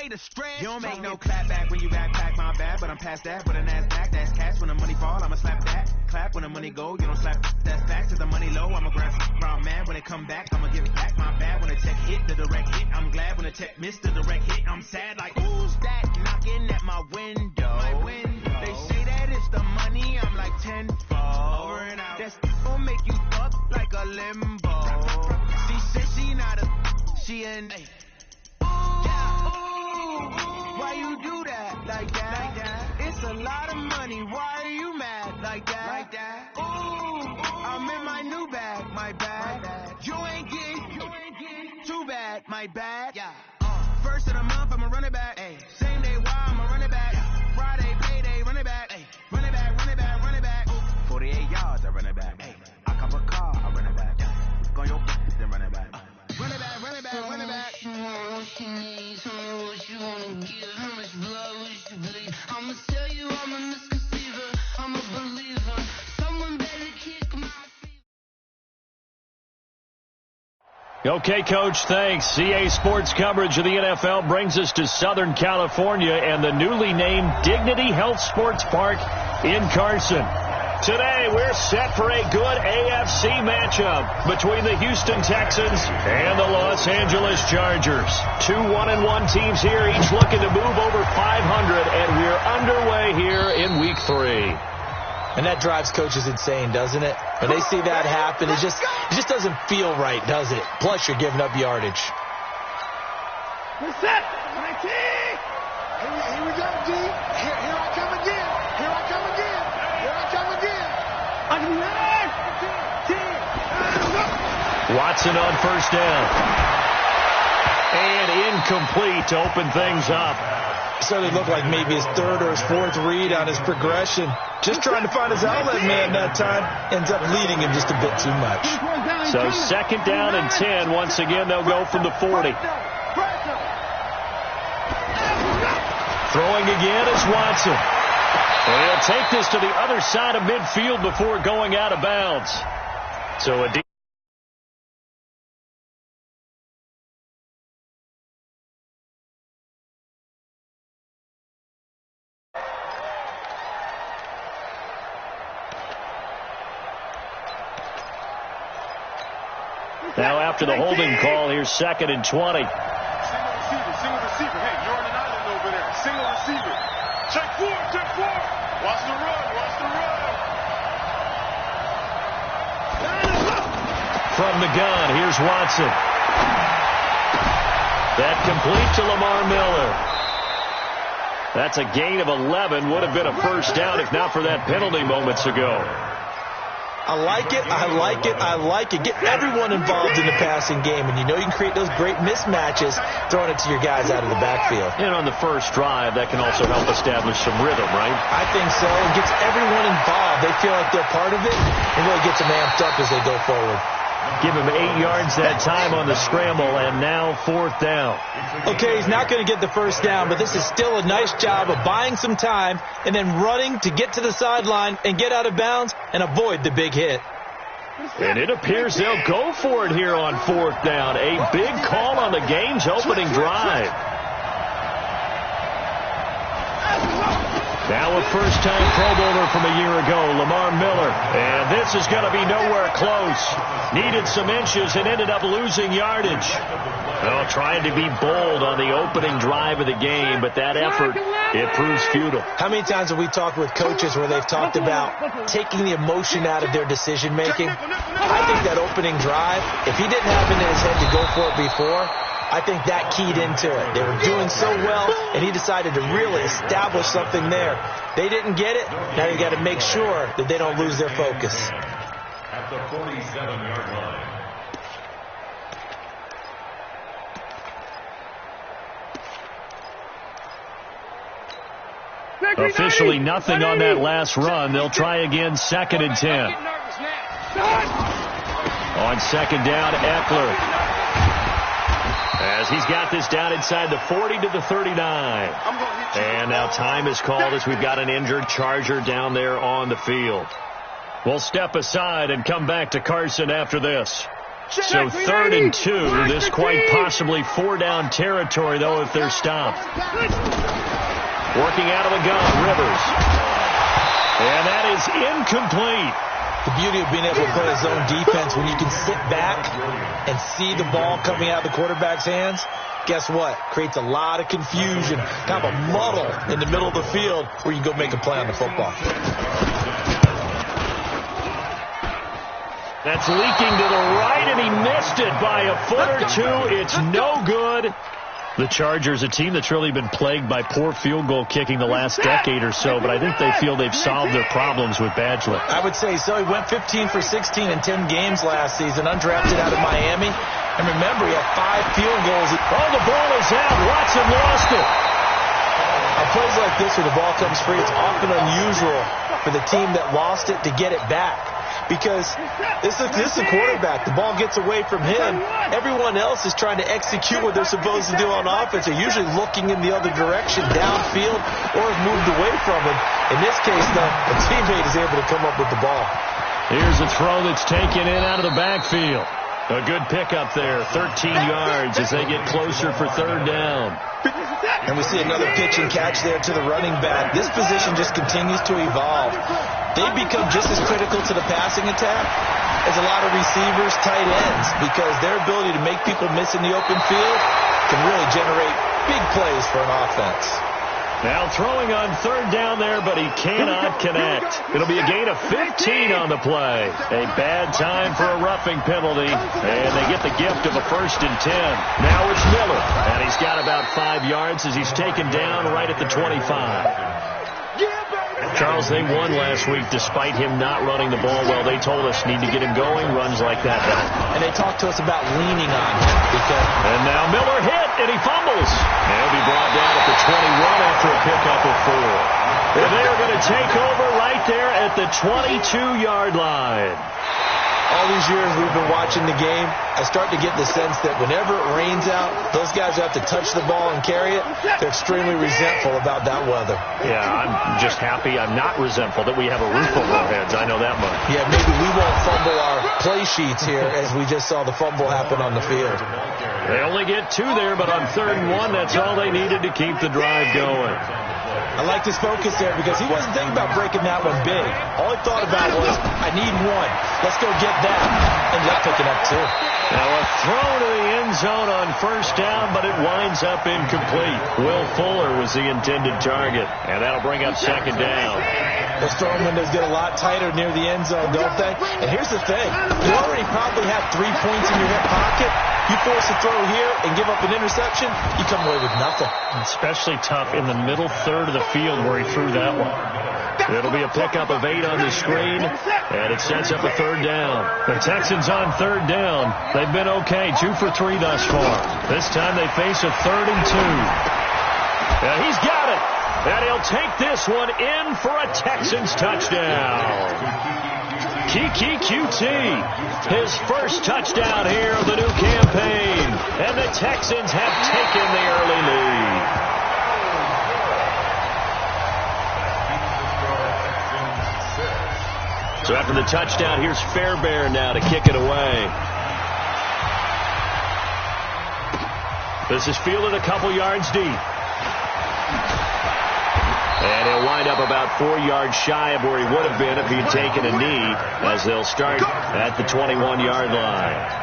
way to stress. You don't make no clap back when you backpack, my bad, but I'm past that. But a NASDAQ, that's cash. When the money fall, I'ma slap that. Clap when the money go, you don't slap. That's facts. If the money low, I'ma grab round man. When it come back, I'ma give it back. My bad when the check hit, the direct hit. I'm glad when the check missed the direct hit. I'm sad like, who's that knocking at my window? They say that it's the money, I'm like tenfold. Over and out. That's gon' make you fuck like a limbo. She said she not a, she an A. Why you do that like that? It's a lot of money. Why are you mad like that? Ooh, I'm in my new bag, my bad. You ain't getting too bad, my bad. Yeah. First of the month, I'ma run it back. Ay. Same day, why I'ma run it back. Friday, payday, run it back. Ay. Run it back, run it back, run it back. 48 yards, I run it back. Ay. I cop a car, I run it back. Go on your then run it back. Run it back, run it back, run it back. What you want, what you need, tell me what you wanna give, how much blood would you bleed? I'ma tell you I'm a misconceiver, I'm a believer. Someone better kick my feet. Okay, Coach, thanks. CA Sports coverage of the NFL brings us to Southern California and the newly named Dignity Health Sports Park in Carson. Today, we're set for a good AFC matchup between the Houston Texans and the Los Angeles Chargers. Two 1-1 teams here, each looking to move over 500, and we're underway here in Week 3. And that drives coaches insane, doesn't it? When they see that happen, it just doesn't feel right, does it? Plus, you're giving up yardage. We're set. 19. Here we go, D. Here I come again. Here I come again. Here I come again. Watson on first down. And incomplete to open things up. So it looked like maybe his third or his fourth read on his progression. Just trying to find his outlet man that time. Ends up leading him just a bit too much. So second down and 10. Once again, they'll go from the 40. Throwing again is Watson. And he'll take this to the other side of midfield before going out of bounds. So a deep. Now after the holding call, here's second and 20. Single receiver. Hey, you're on an island over there. Single receiver. Check four. Watch the run. From the gun, here's Watson. That complete to Lamar Miller. That's a gain of 11. Would have been a first down if not for that penalty moments ago. I like it. Get everyone involved in the passing game, and you know you can create those great mismatches throwing it to your guys out of the backfield. And on the first drive, that can also help establish some rhythm, right? I think so. It gets everyone involved. They feel like they're part of it, and really gets them amped up as they go forward. Give him 8 yards that time on the scramble, and now fourth down. Okay, he's not going to get the first down, but this is still a nice job of buying some time and then running to get to the sideline and get out of bounds and avoid the big hit. And it appears they'll go for it here on fourth down. A big call on the game's opening drive. Now a first-time Pro Bowler from a year ago, Lamar Miller. And this is going to be nowhere close. Needed some inches and ended up losing yardage. Well, trying to be bold on the opening drive of the game, but that effort, it proves futile. How many times have we talked with coaches where they've talked about taking the emotion out of their decision-making? I think that opening drive, if he didn't have it in his head to go for it before, I think that keyed into it. They were doing so well, and he decided to really establish something there. They didn't get it. Now you got to make sure that they don't lose their focus. At the 47-yard line. Officially nothing on that last run. They'll try again second and 10. On second down, Eckler. As he's got this down inside the 40 to the 39. And now time is called as we've got an injured Charger down there on the field. We'll step aside and come back to Carson after this. So 3rd and 2. This quite possibly 4-down territory, though, if they're stopped. Working out of the gun, Rivers. And that is incomplete. The beauty of being able to play a zone defense when you can sit back and see the ball coming out of the quarterback's hands, guess what? Creates a lot of confusion, kind of a muddle in the middle of the field where you go make a play on the football. That's leaking to the right, and he missed it by a foot or two. It's no good. The Chargers, a team that's really been plagued by poor field goal kicking the last decade or so, but I think they feel they've solved their problems with Badgley. I would say so. He went 15 for 16 in 10 games last season, undrafted out of Miami. And remember, he had 5 field goals. Oh, the ball is out. Watson lost it. On plays like this where the ball comes free, it's often unusual for the team that lost it to get it back. Because this is a quarterback. The ball gets away from him. Everyone else is trying to execute what they're supposed to do on offense. They're usually looking in the other direction, downfield, or have moved away from him. In this case, though, a teammate is able to come up with the ball. Here's a throw that's taken in out of the backfield. A good pickup there, 13 yards as they get closer for 3rd down. And we see another pitch and catch there to the running back. This position just continues to evolve. They become just as critical to the passing attack as a lot of receivers, tight ends, because their ability to make people miss in the open field can really generate big plays for an offense. Now throwing on 3rd down there, but he cannot connect. It'll be a gain of 15 on the play. A bad time for a roughing penalty, and they get the gift of a 1st and 10. Now it's Miller, and he's got about 5 yards as he's taken down right at the 25. Charles, they won last week despite him not running the ball well. They told us need to get him going. Runs like that help. And they talked to us about leaning on him. And now Miller hit, and he fumbles. And he'll be brought down at the 21 after a pickup of 4. And they are going to take over right there at the 22-yard line. All these years we've been watching the game, I start to get the sense that whenever it rains out, those guys who have to touch the ball and carry it, they're extremely resentful about that weather. Yeah, I'm just happy I'm not resentful that we have a roof over our heads. I know that much. Yeah, maybe we won't fumble our play sheets here as we just saw the fumble happen on the field. They only get 2 there, but on 3rd and 1, that's all they needed to keep the drive going. I liked his focus there because he wasn't thinking about breaking that one big. All he thought about was, I need 1. Let's go get that. And let's pick it up, too. Now a throw to the end zone on 1st down, but it winds up incomplete. Will Fuller was the intended target, and that'll bring up 2nd down. Those throwing windows get a lot tighter near the end zone, don't they? And here's the thing. You already probably have 3 points in your hip pocket. You force a throw here and give up an interception, you come away with nothing. Especially tough in the middle 3rd of the field where he threw that one. It'll be a pickup of 8 on the screen, and it sets up a 3rd down. The Texans on 3rd down. They've been okay, 2 for 3 thus far. This time they face a 3rd and 2. And he's got it. And he'll take this one in for a Texans touchdown. Kiki QT, his 1st touchdown here of the new campaign. And the Texans have taken the early lead. So after the touchdown, here's Fairbairn now to kick it away. This is fielded a couple yards deep. And he'll wind up about 4 yards shy of where he would have been if he'd taken a knee, as they'll start at the 21-yard line.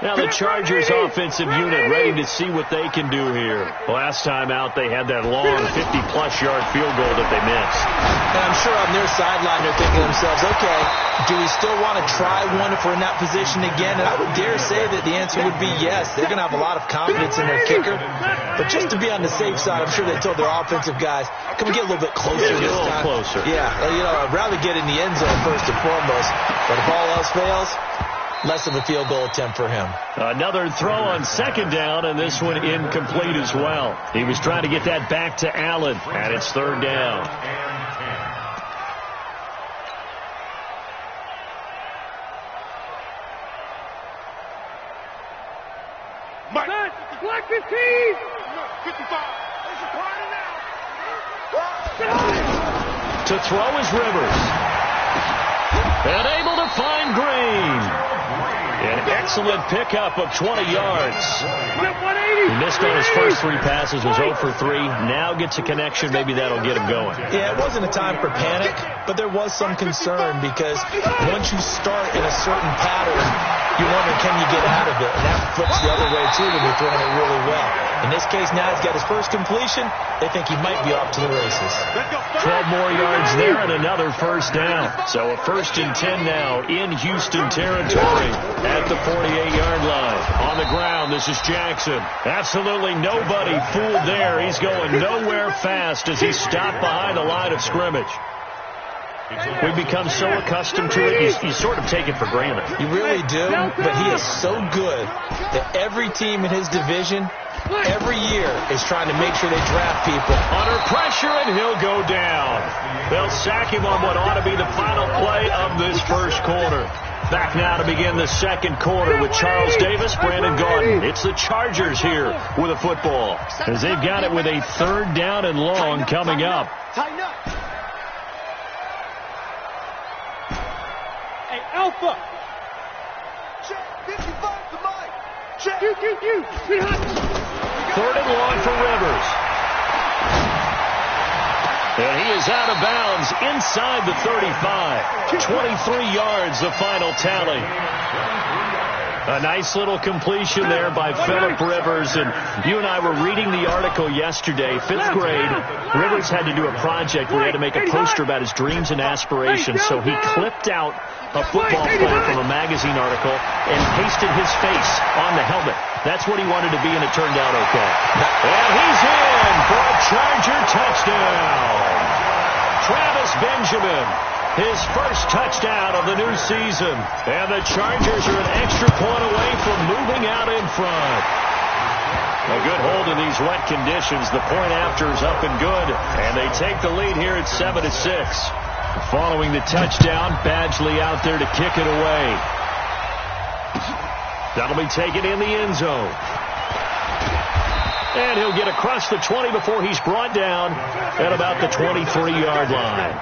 Now the Chargers offensive unit ready to see what they can do here. Last time out, they had that long 50-plus yard field goal that they missed. And I'm sure on their sideline they're thinking to themselves, okay, do we still want to try one if we're in that position again? And I would dare say that the answer would be yes. They're going to have a lot of confidence in their kicker. But just to be on the safe side, I'm sure they told their offensive guys, can we get a little bit closer this time? Closer. Yeah, I'd rather get in the end zone first and foremost. But if all else fails, less of a field goal attempt for him. Another throw on 2nd down, and this one incomplete as well. He was trying to get that back to Allen, and it's 3rd down. Black 15! 55! To throw is Rivers. And able to find Green. An excellent pickup of 20 yards. He missed on his first 3 passes, was 0 for 3. Now gets a connection. Maybe that'll get him going. Yeah, it wasn't a time for panic, but there was some concern because once you start in a certain pattern, you wonder, can you get out of it? And that flips the other way, too, when you're throwing it really well. In this case, now he's got his first completion. They think he might be off to the races. 12 more yards there and another first down. So a 1st and 10 now in Houston territory at the 48-yard line. On the ground, this is Jackson. Absolutely nobody fooled there. He's going nowhere fast as he's stopped behind the line of scrimmage. We've become so accustomed to it, you sort of take it for granted. You really do, but he is so good that every team in his division, every year, is trying to make sure they draft people. Under pressure, and he'll go down. They'll sack him on what ought to be the final play of this first quarter. Back now to begin the second quarter with Charles Davis, Brandon Gaudin. It's the Chargers here with a football, as they've got it with a 3rd down and long coming up. Tighten up. Hey, Alpha. Check. 55 to Mike. Check. You. 3rd and long for Rivers. And he is out of bounds inside the 35. 23 yards, the final tally. A nice little completion there by Phillip Rivers. And you and I were reading the article yesterday, 5th grade. Rivers had to do a project where he had to make a poster about his dreams and aspirations. So he clipped out a football play from a magazine article and pasted his face on the helmet. That's what he wanted to be, and it turned out okay. And he's in for a Charger touchdown. Travis Benjamin, his first touchdown of the new season. And the Chargers are an extra point away from moving out in front. A good hold in these wet conditions. The point after is up and good. And they take the lead here at 7-6. Following the touchdown, Badgley out there to kick it away. That'll be taken in the end zone. And he'll get across the 20 before he's brought down at about the 23-yard line.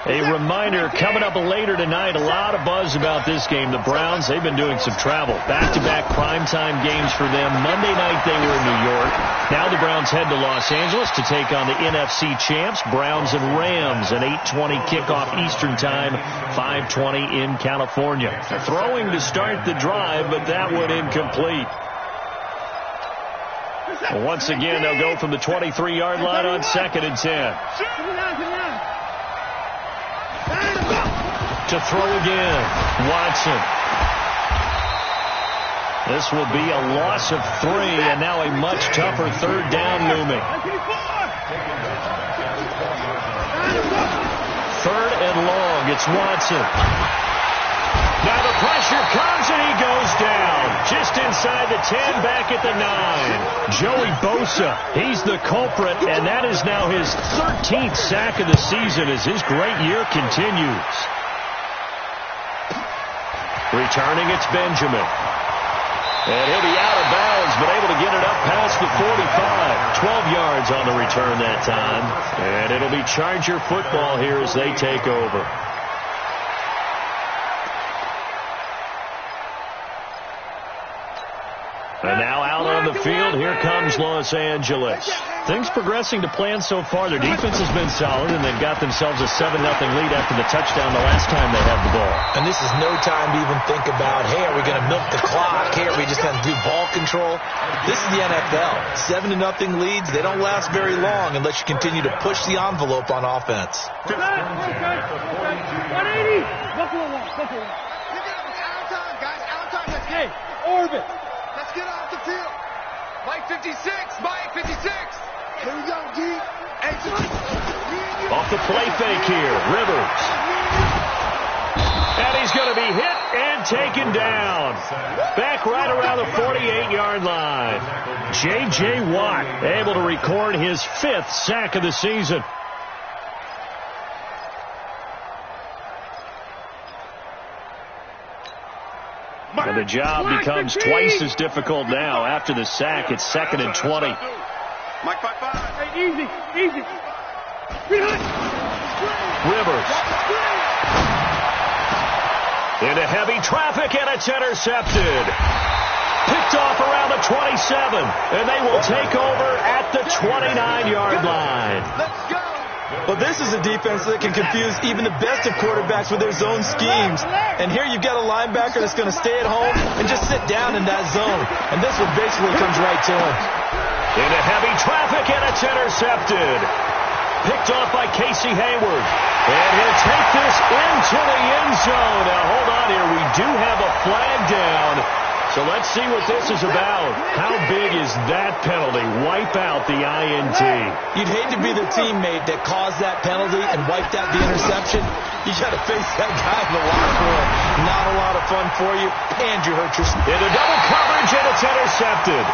A reminder, coming up later tonight, a lot of buzz about this game. The Browns, they've been doing some travel. Back-to-back primetime games for them. Monday night they were in New York. Now the Browns head to Los Angeles to take on the NFC champs, Browns and Rams. An 8:20 kickoff Eastern time, 5:20 in California. Throwing to start the drive, but that one incomplete. Once again, they'll go from the 23-yard line on 2nd and 10. To throw again, Watson. This will be a loss of 3, and now a much tougher 3rd down looming. 3rd and long, it's Watson. Now the pressure comes, and he goes down. Just inside the 10, back at the 9. Joey Bosa, he's the culprit, and that is now his 13th sack of the season as his great year continues. Returning, it's Benjamin. And he'll be out of bounds, but able to get it up past the 45. 12 yards on the return that time. And it'll be Charger football here as they take over. And now out on the field, here comes Los Angeles. Things progressing to plan so far. Their defense has been solid, and they've got themselves a 7-0 lead after the touchdown the last time they had the ball. And this is no time to even think about, hey, are we going to milk the clock? Hey, are we just going to do ball control? This is the NFL. 7-0 leads, they don't last very long unless you continue to push the envelope on offense. 180. Buffalo one. Out of time, guys. Out of time. Let's get orbit. Let's get off the field. Mike 56. Mike 56. Here we go, D. Off the play fake here, Rivers. And he's going to be hit and taken down. Back right around the 48-yard line. J.J. Watt able to record his 5th sack of the season. And And the job becomes twice as difficult now. After the sack, it's 2nd and 20. Mike, 5-5. Hey, easy. Rivers. Into heavy traffic, and it's intercepted. Picked off around the 27, and they will take over at the 29-yard line. Let's go. Well, this is a defense that can confuse even the best of quarterbacks with their zone schemes. And here you've got a linebacker that's going to stay at home and just sit down in that zone. And this one basically comes right to him. Into heavy traffic, and it's intercepted. Picked off by Casey Hayward. And he'll take this into the end zone. Now, hold on here. We do have a flag down. So let's see what this is about. How big is that penalty? Wipe out the INT. You'd hate to be the teammate that caused that penalty and wiped out the interception. You got to face that guy in the locker room. Not a lot of fun for you, and you hurt yourself. Into double coverage, and it's intercepted.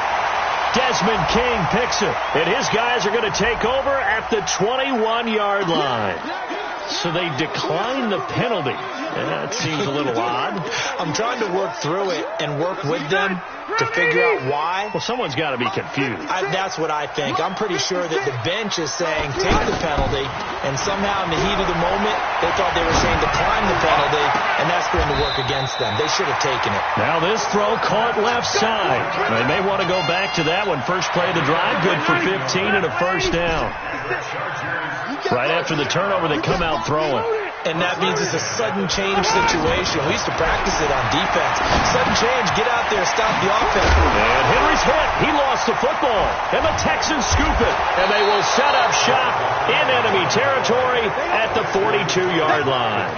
Desmond King picks it, and his guys are going to take over at the 21-yard line. So they decline the penalty. That seems a little odd. I'm trying to work through it and work with them to figure out why. Well, someone's got to be confused. That's what I think. I'm pretty sure that the bench is saying take the penalty, and somehow in the heat of the moment, they thought they were saying decline the penalty, and that's going to work against them. They should have taken it. Now this throw caught left side. They may want to go back to that one. First play of the drive, good for 15 and a first down. Right after the turnover, they come out throwing. And that means it's a sudden change situation. We used to practice it on defense. Sudden change, get out there, stop the offense. And Henry's hit. He lost the football. And the Texans scoop it. And they will set up shop in enemy territory at the 42-yard line.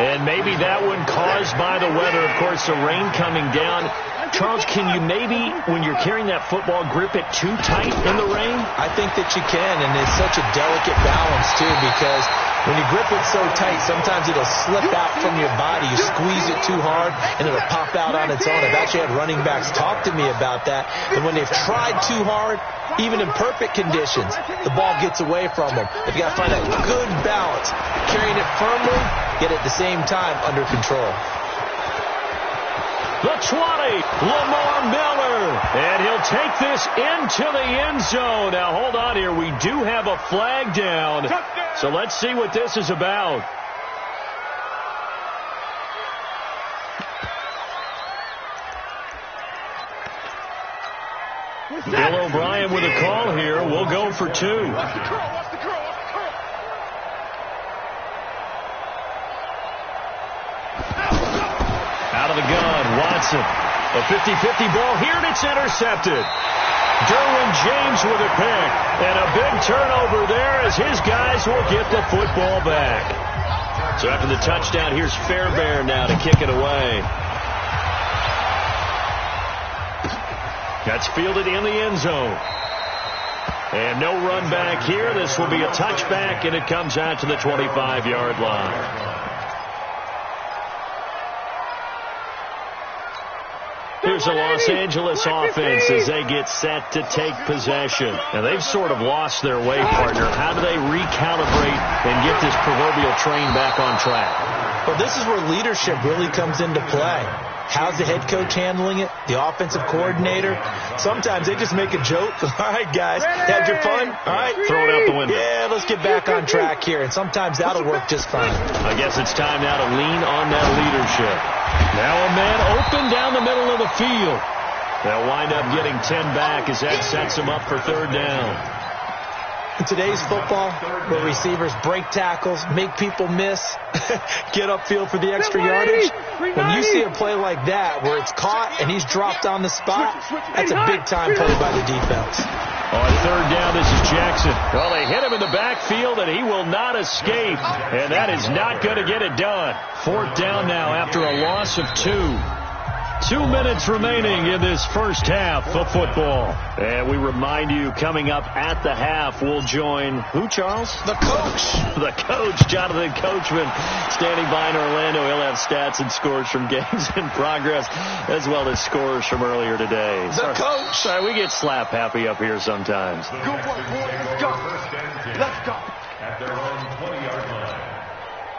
And maybe that one caused by the weather. Of course, the rain coming down. Charles, can you maybe, when you're carrying that football, grip it too tight in the rain? I think that you can, and it's such a delicate balance, too, because when you grip it so tight, sometimes it'll slip out from your body. You squeeze it too hard, and it'll pop out on its own. I've actually had running backs talk to me about that, and when they've tried too hard, even in perfect conditions, the ball gets away from them. They've got to find that good balance, carrying it firmly, yet at the same time under control. The 20, Lamar Miller, and he'll take this into the end zone. Now, hold on here. We do have a flag down, so let's see what this is about. Bill O'Brien with a call here. We'll go for two. Out of the gun, Watson. A 50-50 ball here, and it's intercepted. Derwin James with a pick. And a big turnover there as his guys will get the football back. So after the touchdown, here's Fairbairn now to kick it away. That's fielded in the end zone. And no run back here. This will be a touchback, and it comes out to the 25-yard line. Here's the Los Angeles offense as they get set to take possession. And they've sort of lost their way, partner. How do they recalibrate and get this proverbial train back on track? Well, this is where leadership really comes into play. How's the head coach handling it? The offensive coordinator? Sometimes they just make a joke. All right, guys, had your fun? All right, throw it out the window. Yeah, let's get back on track here. And sometimes that'll work just fine. I guess it's time now to lean on that leadership. Now a man open down the middle of the field. They'll wind up getting 10 back as that sets them up for third down. In today's football, where receivers break tackles, make people miss, get upfield for the extra yardage, when you see a play like that where it's caught and he's dropped on the spot, that's a big-time play by the defense. On third down, this is Jackson. Well, they hit him in the backfield, and he will not escape, and that is not going to get it done. Fourth down now after a loss of 2. 2 minutes remaining in this first half of football. And we remind you, coming up at the half, we'll join who, Charles? The coach. The coach, Jonathan Coachman, standing by in Orlando. He'll have stats and scores from games in progress, as well as scores from earlier today. The coach. Sorry, we get slap happy up here sometimes. Good work, boy. Let's go. Let's go. At their own 20-yard line.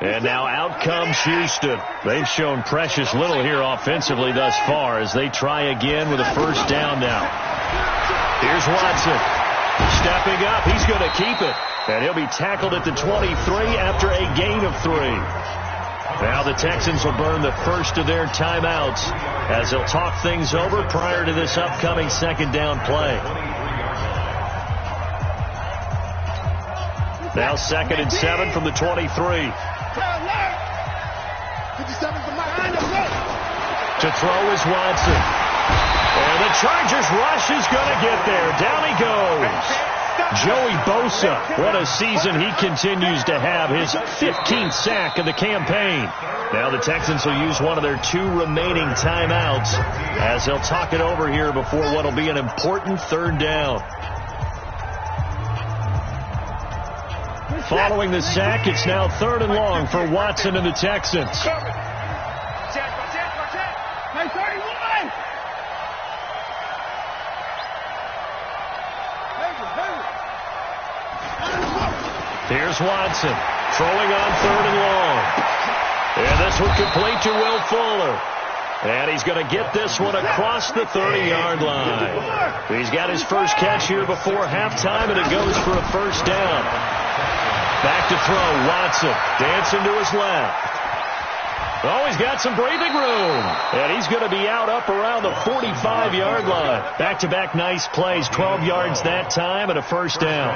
And now out comes Houston. They've shown precious little here offensively thus far as they try again with a first down now. Here's Watson. Stepping up. He's going to keep it. And he'll be tackled at the 23 after a gain of 3. Now the Texans will burn the first of their timeouts as they'll talk things over prior to this upcoming second down play. Now 2nd and 7 from the 23. To throw is Watson. And the Chargers rush is going to get there. Down he goes. Joey Bosa, what a season he continues to have. His 15th sack of the campaign. Now the Texans will use one of their 2 remaining timeouts as they'll talk it over here before what will be an important third down. Following the sack, it's now 3rd and long for Watson and the Texans. Here's Watson, throwing on 3rd and long. And this one complete to Will Fuller. And he's going to get this one across the 30-yard line. He's got his first catch here before halftime, and it goes for a first down. Back to throw, Watson, dancing to his left. Oh, he's got some breathing room. And he's going to be out up around the 45-yard line. Back-to-back nice plays, 12 yards that time, and a first down.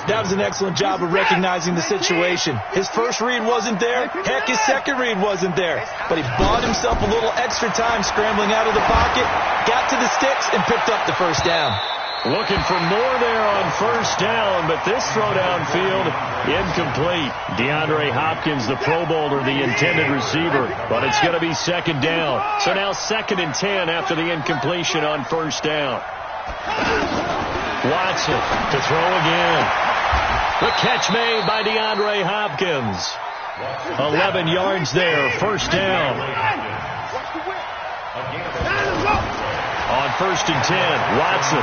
That was an excellent job of recognizing the situation. His first read wasn't there. Heck, his second read wasn't there. But he bought himself a little extra time scrambling out of the pocket, got to the sticks, and picked up the first down. Looking for more there on first down, but this throw downfield incomplete. DeAndre Hopkins, the Pro Bowler, the intended receiver, but it's going to be second down. So now 2nd and 10 after the incompletion on first down. Watson to throw again. The catch made by DeAndre Hopkins. 11 yards there, first down. On 1st and 10, Watson.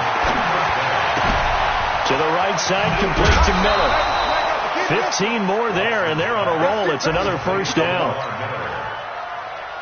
To the right side, complete to Miller. 15 more there, and they're on a roll. It's another first down.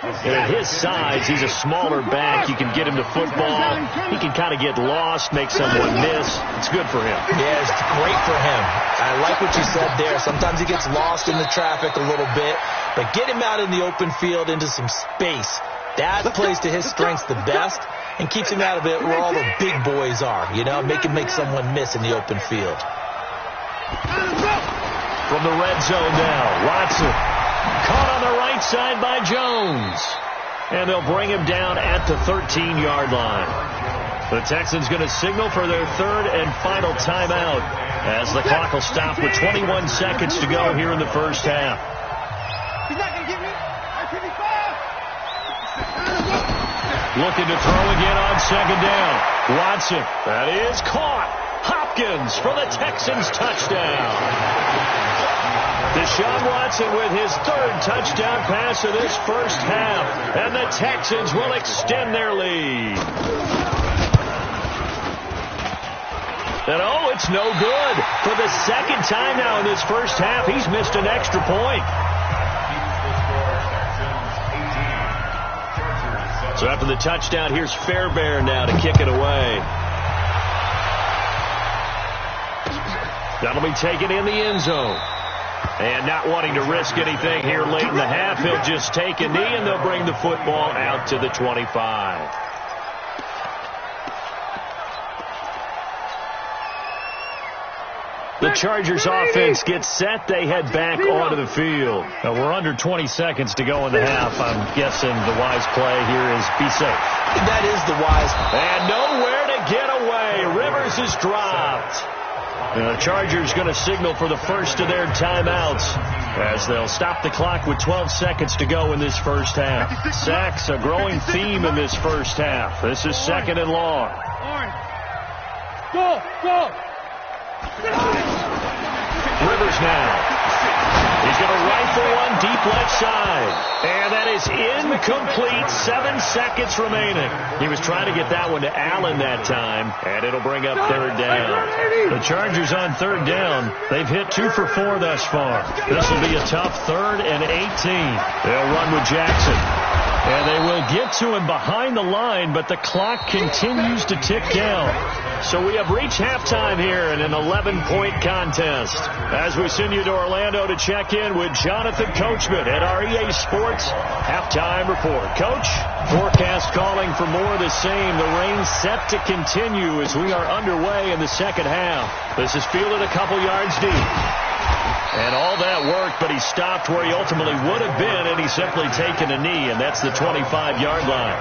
And at his size, he's a smaller back. You can get him to football. He can kind of get lost, make someone miss. It's good for him. Yeah, it's great for him. I like what you said there. Sometimes he gets lost in the traffic a little bit, but get him out in the open field into some space. That plays to his strengths the best and keeps him out of it where all the big boys are, you know, make someone miss in the open field. From the red zone now, Watson caught on the right side by Jones. And they'll bring him down at the 13-yard line. The Texans going to signal for their 3rd and final timeout as the clock will stop with 21 seconds to go here in the first half. He's not going to get me. Looking to throw again on second down. Watson, that is caught. Hopkins for the Texans touchdown. Deshaun Watson with his 3rd touchdown pass of this first half. And the Texans will extend their lead. And oh, it's no good. For the 2nd time now in this first half, he's missed an extra point. So after the touchdown, here's Fairbairn now to kick it away. That'll be taken in the end zone. And not wanting to risk anything here late in the half, he'll just take a knee and they'll bring the football out to the 25. The Chargers offense gets set. They head back onto the field. Now, we're under 20 seconds to go in the half. I'm guessing the wise play here is be safe. That is the wise. And nowhere to get away. Rivers is dropped. And the Chargers going to signal for the first of their timeouts as they'll stop the clock with 12 seconds to go in this first half. Sacks, a growing theme in this first half. This is 2nd and long. Go! Rivers now. He's going to rifle one deep left side. And that is incomplete. 7 seconds remaining. He was trying to get that one to Allen that time, and it'll bring up third down. The Chargers on third down. They've hit 2 for 4 thus far. This will be a tough 3rd and 18. They'll run with Jackson. And they will get to him behind the line, but the clock continues to tick down. So we have reached halftime here in an 11-point contest. As we send you to Orlando to check in with Jonathan Coachman at our EA Sports Halftime Report. Coach, forecast calling for more of the same. The rain set to continue as we are underway in the second half. This is fielded a couple yards deep. And all that worked, but he stopped where he ultimately would have been, and he's simply taken a knee, and that's the 25-yard line.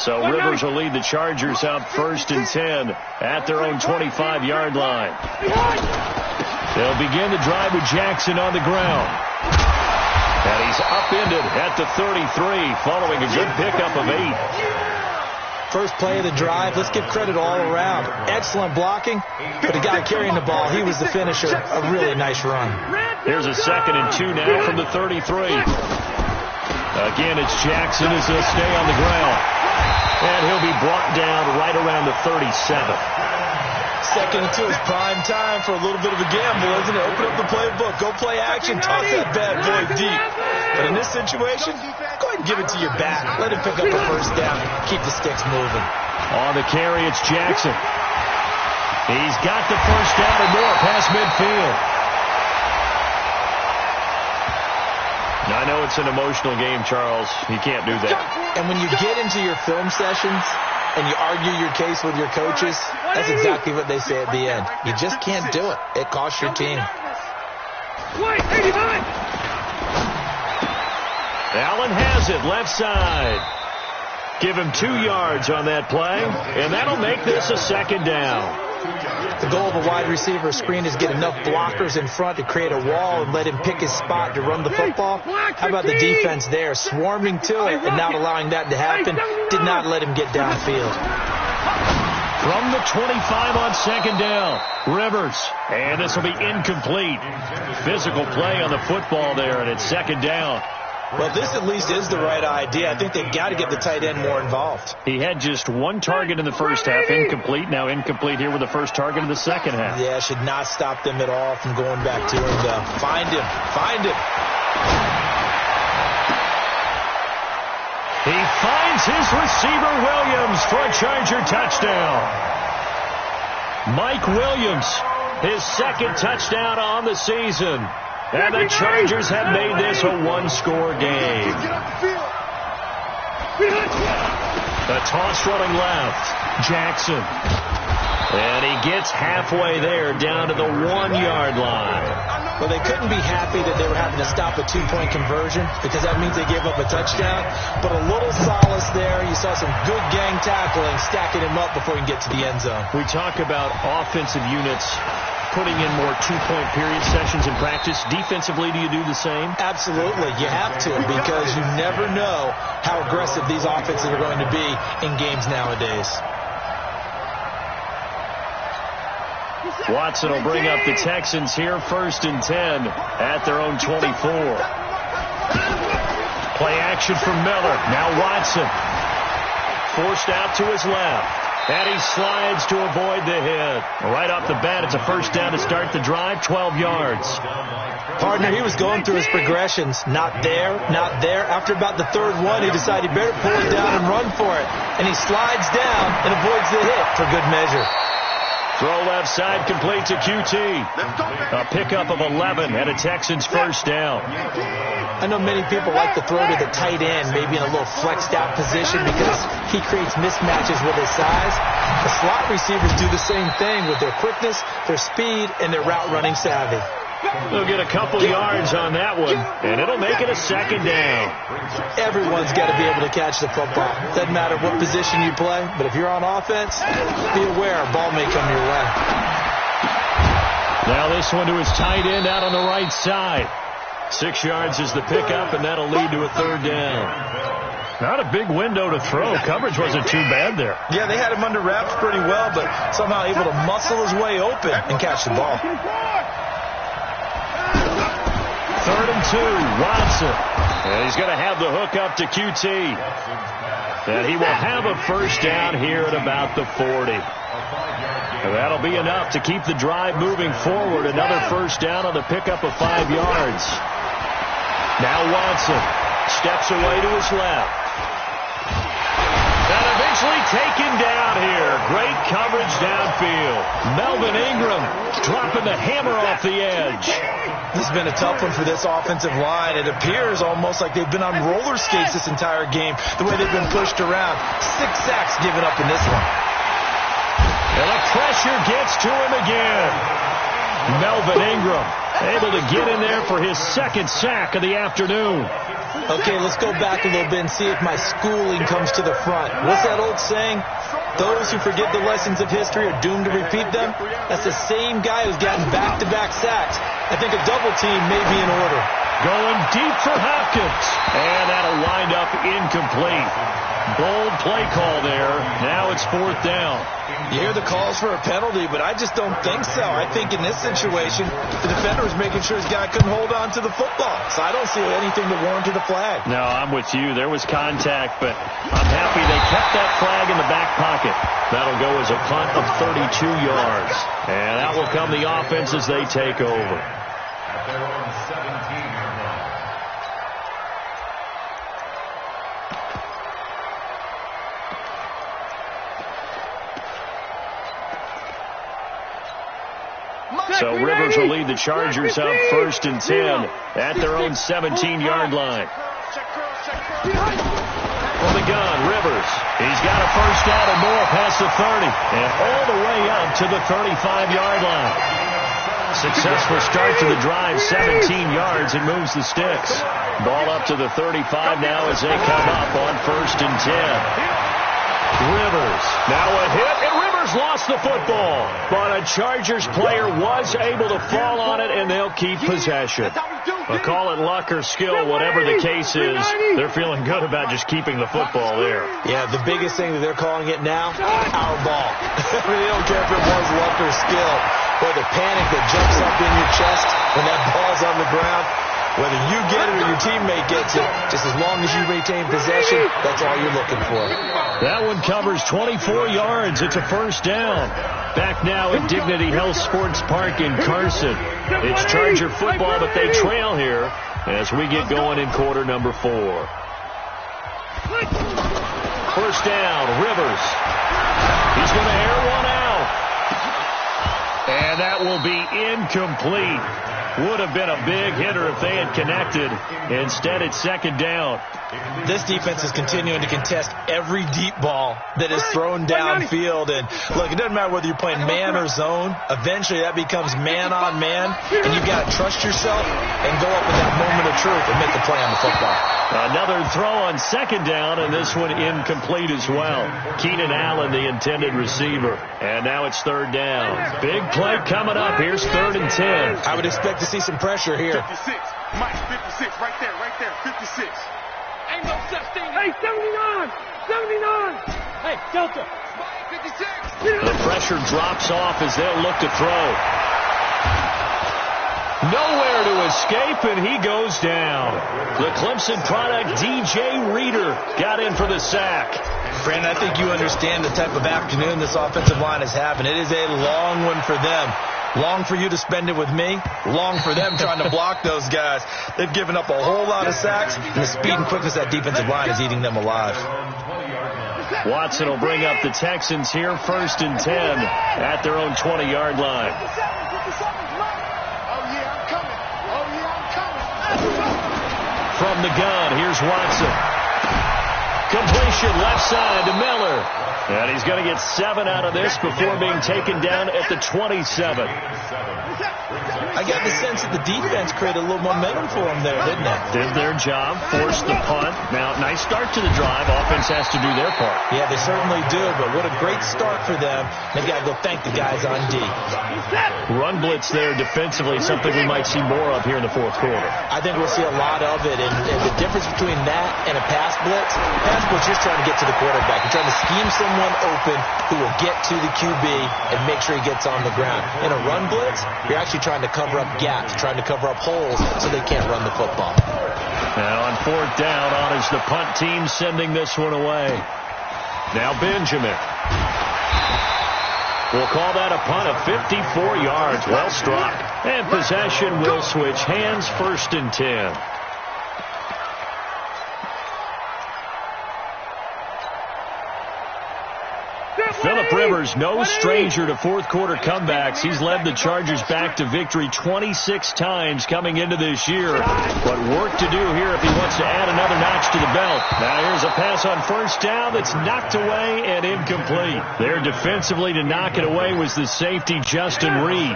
So Rivers will lead the Chargers up 1st and 10 at their own 25-yard line. They'll begin the drive with Jackson on the ground. And he's upended at the 33 following a good pickup of 8. First play of the drive, let's give credit all around. Excellent blocking, but the guy carrying the ball, he was the finisher. A really nice run. Here's a 2nd and 2 now from the 33. Again, it's Jackson as he'll stay on the ground. And he'll be brought down right around the 37. 2nd and 2 is prime time for a little bit of a gamble, isn't it? Open up the playbook, go play action, toss that bad boy deep. But in this situation, go ahead and give it to your back. Let him pick up a first down. Keep the sticks moving. On the carry, it's Jackson. He's got the first down and more past midfield. Now, I know it's an emotional game, Charles. You can't do that. And when you get into your film sessions and you argue your case with your coaches, that's exactly what they say at the end. You just can't do it. It costs your team. Allen has it, left side. Give him 2 yards on that play, and that'll make this a 2nd down. The goal of a wide receiver screen is get enough blockers in front to create a wall and let him pick his spot to run the football. How about the defense there, swarming to it and not allowing that to happen? Did not let him get downfield. From the 25 on 2nd down, Rivers. And this will be incomplete. Physical play on the football there, and it's 2nd down. Well, this at least is the right idea. I think they've got to get the tight end more involved. He had just 1 target in the first half, incomplete. Now incomplete here with the first target in the second half. Yeah, should not stop them at all from going back to him, though. Find him. Find him. He finds his receiver, Williams, for a Charger touchdown. Mike Williams, his 2nd touchdown on the season. And the Chargers have made this a 1-score game. The toss running left. Jackson. And he gets halfway there down to the 1-yard line. Well, they couldn't be happy that they were having to stop a 2-point conversion because that means they gave up a touchdown. But a little solace there. You saw some good gang tackling, stacking him up before he can get to the end zone. We talk about offensive units putting in more 2-point period sessions in practice. Defensively, do you do the same? Absolutely. You have to because you never know how aggressive these offenses are going to be in games nowadays. Watson will bring up the Texans here 1st and 10 at their own 24. Play action from Miller. Now Watson. Forced out to his left. And he slides to avoid the hit. Right off the bat, it's a first down to start the drive, 12 yards. Partner, he was going through his progressions. Not there, not there. After about the 3rd one, he decided he better pull it down and run for it. And he slides down and avoids the hit for good measure. Throw left side complete to QT. A pickup of 11 and a Texans first down. I know many people like to throw to the tight end, maybe in a little flexed out position because he creates mismatches with his size. The slot receivers do the same thing with their quickness, their speed, and their route running savvy. They'll get a couple yards on that one, and it'll make it a 2nd down. Everyone's got to be able to catch the football. Doesn't matter what position you play, but if you're on offense, be aware a ball may come your way. Now this one to his tight end out on the right side. 6 yards is the pickup, and that'll lead to a 3rd down. Not a big window to throw. Coverage wasn't too bad there. Yeah, they had him under wraps pretty well, but somehow able to muscle his way open and catch the ball. 3rd and 2, Watson. And he's going to have the hook up to QT. And he will have a first down here at about the 40. And that'll be enough to keep the drive moving forward. Another first down on the pickup of 5 yards. Now Watson steps away to his left. And eventually taken down here. Great coverage downfield. Melvin Ingram dropping the hammer off the edge. This has been a tough one for this offensive line. It appears almost like they've been on roller skates this entire game, the way they've been pushed around. 6 sacks given up in this one. And the pressure gets to him again. Melvin Ingram able to get in there for his 2nd sack of the afternoon. Okay, let's go back a little bit and see if my schooling comes to the front. What's that old saying? Those who forget the lessons of history are doomed to repeat them. That's the same guy who's gotten back-to-back sacks. I think a double team may be in order. Going deep for Hopkins. And that'll wind up incomplete. Bold play call there. Now it's 4th down. You hear the calls for a penalty, but I just don't think so. I think in this situation, the defender was making sure his guy couldn't hold on to the football. So I don't see anything to warrant a flag. No, I'm with you. There was contact, but I'm happy they kept that flag in the back pocket. That'll go as a punt of 32 yards. And that will come the offense as they take over. At their own 17-yard line. So Rivers will lead the Chargers up 1st and 10 at their own 17-yard line. From the gun, Rivers. He's got a first down and more past the 30 and all the way up to the 35-yard line. Successful start to the drive, 17 yards, and moves the sticks. Ball up to the 35 now as they come up on 1st and 10. Rivers, now a hit, and Rivers lost the football. But a Chargers player was able to fall on it, and they'll keep possession. But call it luck or skill, whatever the case is, they're feeling good about just keeping the football there. Yeah, the biggest thing that they're calling it now, our ball. They don't care if it was luck or skill, or the panic that jumps up in your chest when that ball's on the ground. Whether you get it or your teammate gets it, just as long as you retain possession, that's all you're looking for. That one covers 24 yards. It's a first down. Back now at Dignity Health Sports Park in Carson. It's Charger football, but they trail here as we get going in quarter number 4. First down, Rivers. He's going to air one out. And that will be incomplete. Would have been a big hitter if they had connected. Instead, it's 2nd down. This defense is continuing to contest every deep ball that is thrown downfield. And look, it doesn't matter whether you're playing man or zone. Eventually, that becomes man on man. And you've got to trust yourself and go up with that moment of truth and make the play on the football. Another throw on 2nd down, and this one incomplete as well. Keenan Allen, the intended receiver. And now it's 3rd down. Big play coming up. Here's 3rd and 10. I would expect to see some pressure here. 56. Mike, 56. Right there. 56. Ain't no such thing. Hey, 79. 79. Hey, Delta. Mike, 56. The pressure drops off as they'll look to throw. Nowhere to escape, and he goes down. The Clemson product, DJ Reader, got in for the sack. Brandon, I think you understand the type of afternoon this offensive line is having. It is a long one for them. Long for you to spend it with me. Long for them trying to block those guys. They've given up a whole lot of sacks, and the speed and quickness of that defensive line is eating them alive. Watson will bring up the Texans here, 1st and 10 at their own 20-yard line. From the gun, here's Watson. Completion left side to Miller. And he's going to get 7 out of this before being taken down at the 27. I got the sense that the defense created a little momentum for them there, didn't they? Did their job, forced the punt. Now, nice start to the drive. Offense has to do their part. Yeah, they certainly do, but what a great start for them. They've got to go thank the guys on D. Run blitz there defensively, something we might see more of here in the fourth quarter. I think we'll see a lot of it, and the difference between that and a pass blitz, you're trying to get to the quarterback. You're trying to scheme someone open who will get to the QB and make sure he gets on the ground. In a run blitz, you're actually trying to cover up gaps, trying to cover up holes so they can't run the football. Now on fourth down, on is the punt team sending this one away. Now Benjamin. We'll call that a punt of 54 yards. Well struck. And possession will switch hands, 1st and 10. Phillip Rivers, no stranger to fourth quarter comebacks. He's led the Chargers back to victory 26 times coming into this year. But work to do here if he wants to add another notch to the belt. Now here's a pass on first down that's knocked away and incomplete. There defensively to knock it away was the safety Justin Reed.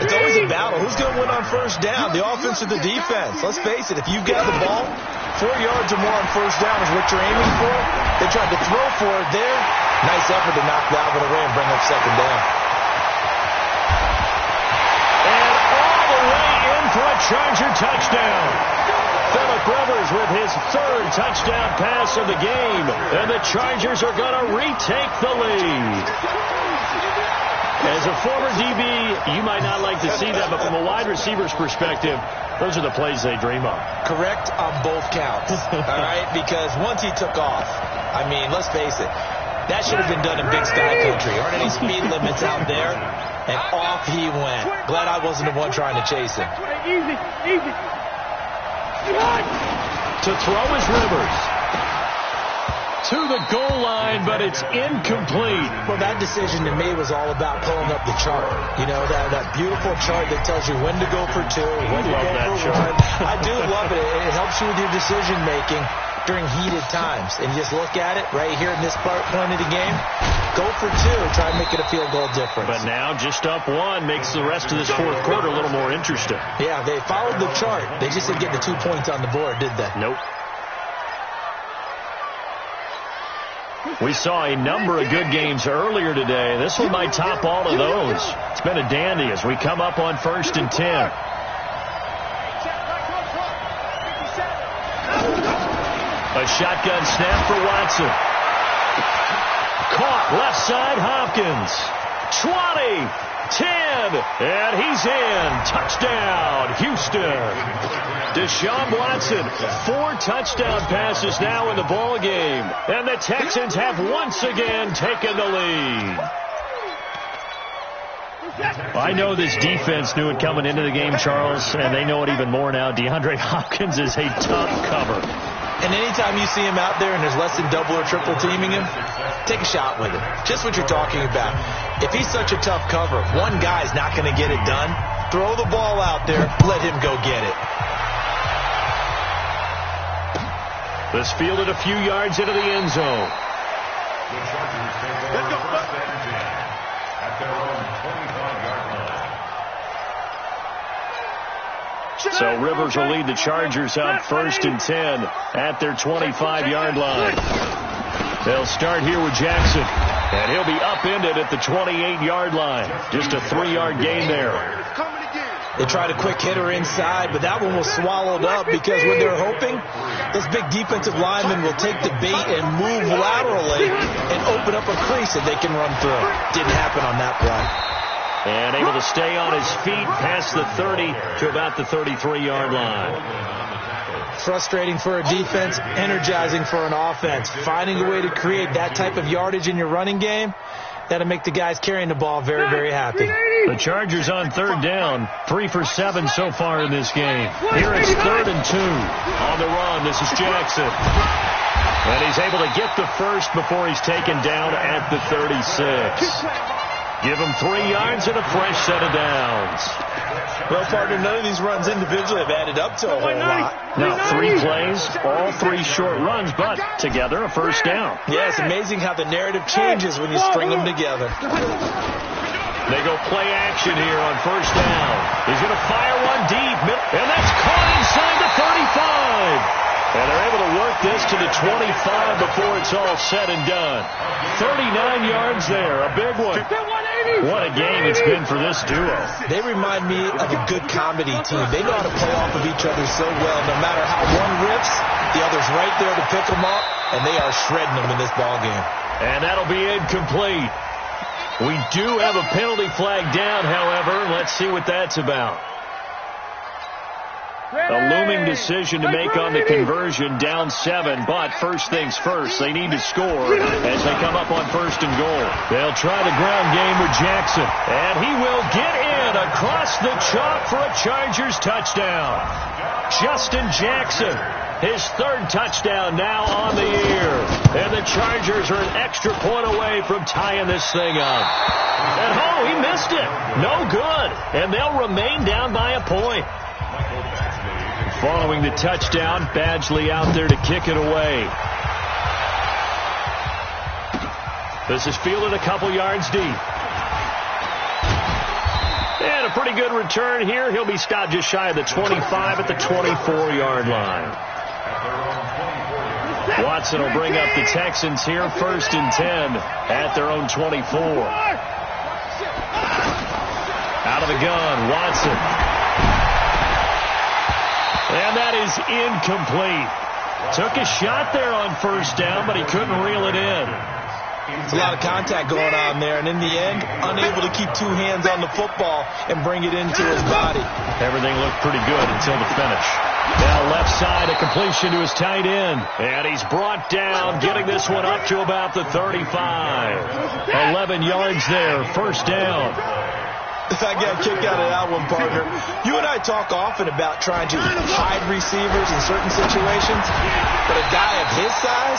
It's always a battle. Who's going to win on first down, the offense or the defense? Let's face it, if you've got the ball, 4 yards or more on first down is what you're aiming for. They tried to throw for it there. Nice effort to knock that one away and bring up second down. And all the way in for a Charger touchdown. Phillip Rivers with his 3rd touchdown pass of the game. And the Chargers are going to retake the lead. As a former DB, you might not like to see that, but from a wide receiver's perspective, those are the plays they dream of. Correct on both counts. All right? Because once he took off, I mean, let's face it, that should have been done in Big Sky Country. Aren't any speed limits out there? And off he went. Glad I wasn't the one trying to chase him. Easy. To throw is Rivers. To the goal line, but it's incomplete. Well, that decision to me was all about pulling up the chart. You know, that beautiful chart that tells you when to go for 2, when to go for 1. I do love it. It helps you with your decision-making during heated times. And you just look at it right here in this point of the game. Go for 2. Try and make it a field goal difference. But now just up 1 makes the rest of this fourth quarter a little more interesting. Yeah, they followed the chart. They just didn't get the 2 points on the board, did they? Nope. We saw a number of good games earlier today. This one might top all of those. It's been a dandy as we come up on 1st and 10. A shotgun snap for Watson. Caught left side Hopkins. 20, 10, and he's in. Touchdown, Houston. Deshaun Watson, 4 touchdown passes now in the ball game. And the Texans have once again taken the lead. I know this defense knew it coming into the game, Charles, and they know it even more now. DeAndre Hopkins is a tough cover. And anytime you see him out there and there's less than double or triple teaming him, take a shot with him. Just what you're talking about. If he's such a tough cover, one guy's not going to get it done. Throw the ball out there. Let him go get it. This fielded a few yards into the end zone. Let's go. At their own 25-yard line. So Rivers will lead the Chargers out 1st and 10 at their 25-yard line. They'll start here with Jackson, and he'll be upended at the 28-yard line. Just a 3-yard gain there. They tried a quick hitter inside, but that one was swallowed up because when they're hoping, those big defensive linemen will take the bait and move laterally and open up a crease that they can run through. Didn't happen on that play. And able to stay on his feet past the 30 to about the 33-yard line. Frustrating for a defense, energizing for an offense. Finding a way to create that type of yardage in your running game, that'll make the guys carrying the ball very, very happy. The Chargers on 3rd down, 3 for 7 so far in this game. Here it's 3rd and 2. On the run, this is Jackson. And he's able to get the first before he's taken down at the 36. Give him 3 yards and a fresh set of downs. Well, partner, none of these runs individually have added up to a whole lot. Now 3 plays, all 3 short runs, but together a first down. Yeah, it's amazing how the narrative changes when you string them together. They go play action here on first down. He's going to fire one deep, and that's caught inside the 35. And they're able to work this to the 25 before it's all said and done. 39 yards there, a big one. What a game it's been for this duo. They remind me of a good comedy team. They know how to play off of each other so well. No matter how one rips, the other's right there to pick them up, and they are shredding them in this ball game. And that'll be incomplete. We do have a penalty flag down, however. Let's see what that's about. A looming decision to make on the conversion, down 7, but first things first, they need to score as they come up on first and goal. They'll try the ground game with Jackson, and he will get in across the chalk for a Chargers touchdown. Justin Jackson, his third touchdown now on the year, and the Chargers are an extra point away from tying this thing up. And he missed it. No good, and they'll remain down by a point. Following the touchdown, Badgley out there to kick it away. This is fielded a couple yards deep. And a pretty good return here. He'll be stopped just shy of the 25 at the 24-yard line. Watson will bring up the Texans here, 1st and 10 at their own 24. Out of the gun, Watson. And that is incomplete. Took a shot there on first down, but he couldn't reel it in. There's a lot of contact going on there, and in the end, unable to keep two hands on the football and bring it into his body. Everything looked pretty good until the finish. Now left side, a completion to his tight end. And he's brought down, getting this one up to about the 35. 11 yards there, first down. I got a kick out of that one, partner. You and I talk often about trying to hide receivers in certain situations, but a guy of his size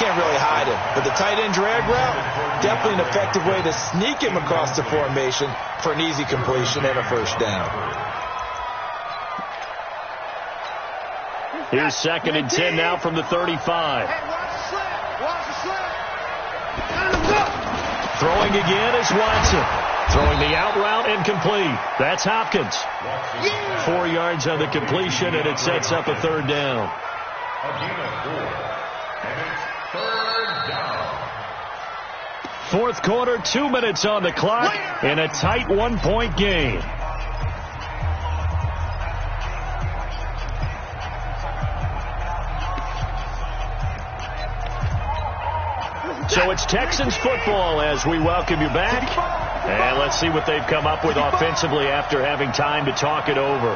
can't really hide him. But the tight end drag route, definitely an effective way to sneak him across the formation for an easy completion and a first down. Here's 2nd and 10 now from the 35. Watch the slip. Throwing again is Watson. Throwing the out route and complete. That's Hopkins. 4 yards on the completion, and it sets up a third down. Fourth quarter, 2 minutes on the clock in a tight 1-point game. So it's Texans football as we welcome you back. And let's see what they've come up with offensively after having time to talk it over.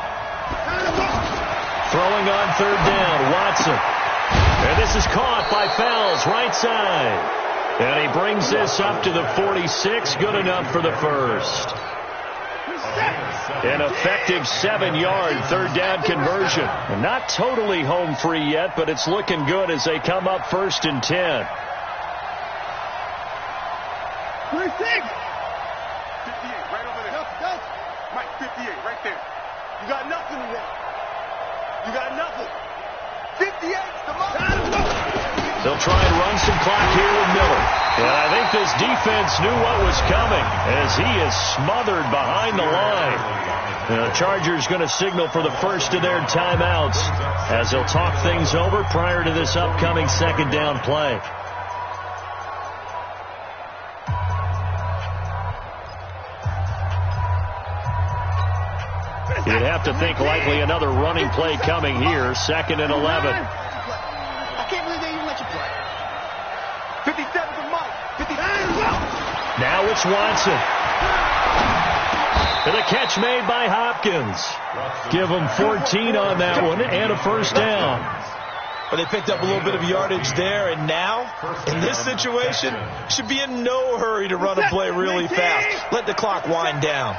Throwing on third down, Watson. And this is caught by Fells, right side. And he brings this up to the 46, good enough for the first. An effective 7-yard third down conversion. Not totally home free yet, but it's looking good as they come up 1st and 10. 58, right there. You got nothing to want. You got nothing. 58's the most. They'll try and run some clock here with Miller. And I think this defense knew what was coming as he is smothered behind the line. The Chargers going to signal for the first of their timeouts as they'll talk things over prior to this upcoming second down play. You'd have to think likely another running play coming here. 2nd and 11. I can't believe they even let you play. 57's a Mike. 59's out. Now it's Watson. And a catch made by Hopkins. Give them 14 on that one and a first down. But they picked up a little bit of yardage there, and now, in this situation, should be in no hurry to run a play really fast. Let the clock wind down.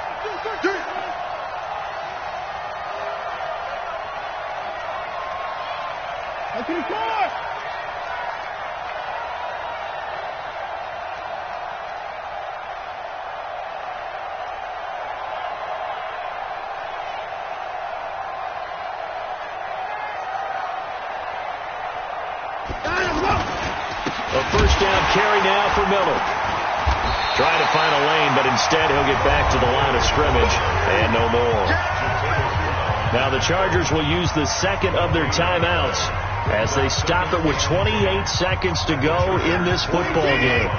A first down carry now for Miller. Trying to find a lane, but instead he'll get back to the line of scrimmage and no more. Now the Chargers will use the second of their timeouts as they stop it with 28 seconds to go in this football game.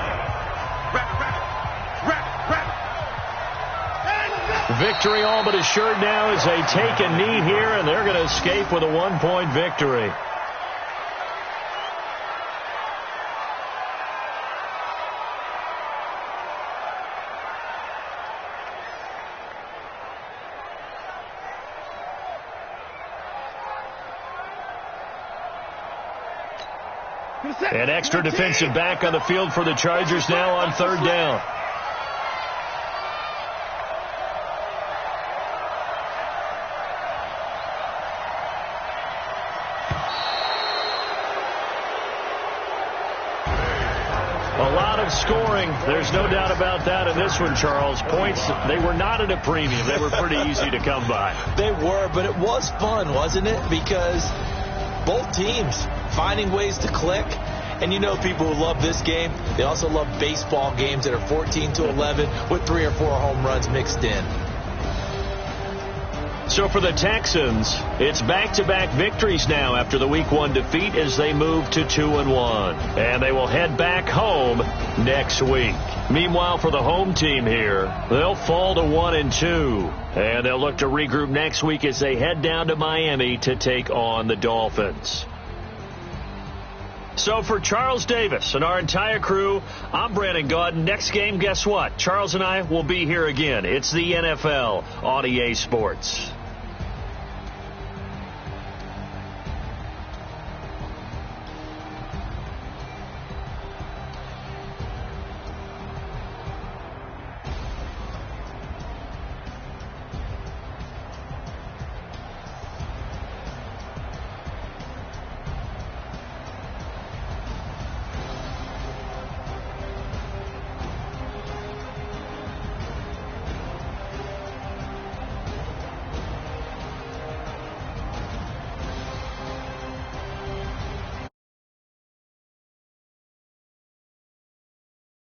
Victory all but assured now as they take a knee here, and they're going to escape with a 1-point victory. An extra defensive back on the field for the Chargers now on third down. A lot of scoring. There's no doubt about that in this one, Charles. Points, they were not at a premium. They were pretty easy to come by. They were, but it was fun, wasn't it? Because both teams finding ways to click. And you know people who love this game, they also love baseball games that are 14-11 with 3 or 4 home runs mixed in. So for the Texans, it's back-to-back victories now after the Week 1 defeat as they move to 2-1. And they will head back home next week. Meanwhile, for the home team here, they'll fall to 1-2. And they'll look to regroup next week as they head down to Miami to take on the Dolphins. So for Charles Davis and our entire crew, I'm Brandon Gaudin. Next game, guess what? Charles and I will be here again. It's the NFL on EA Sports.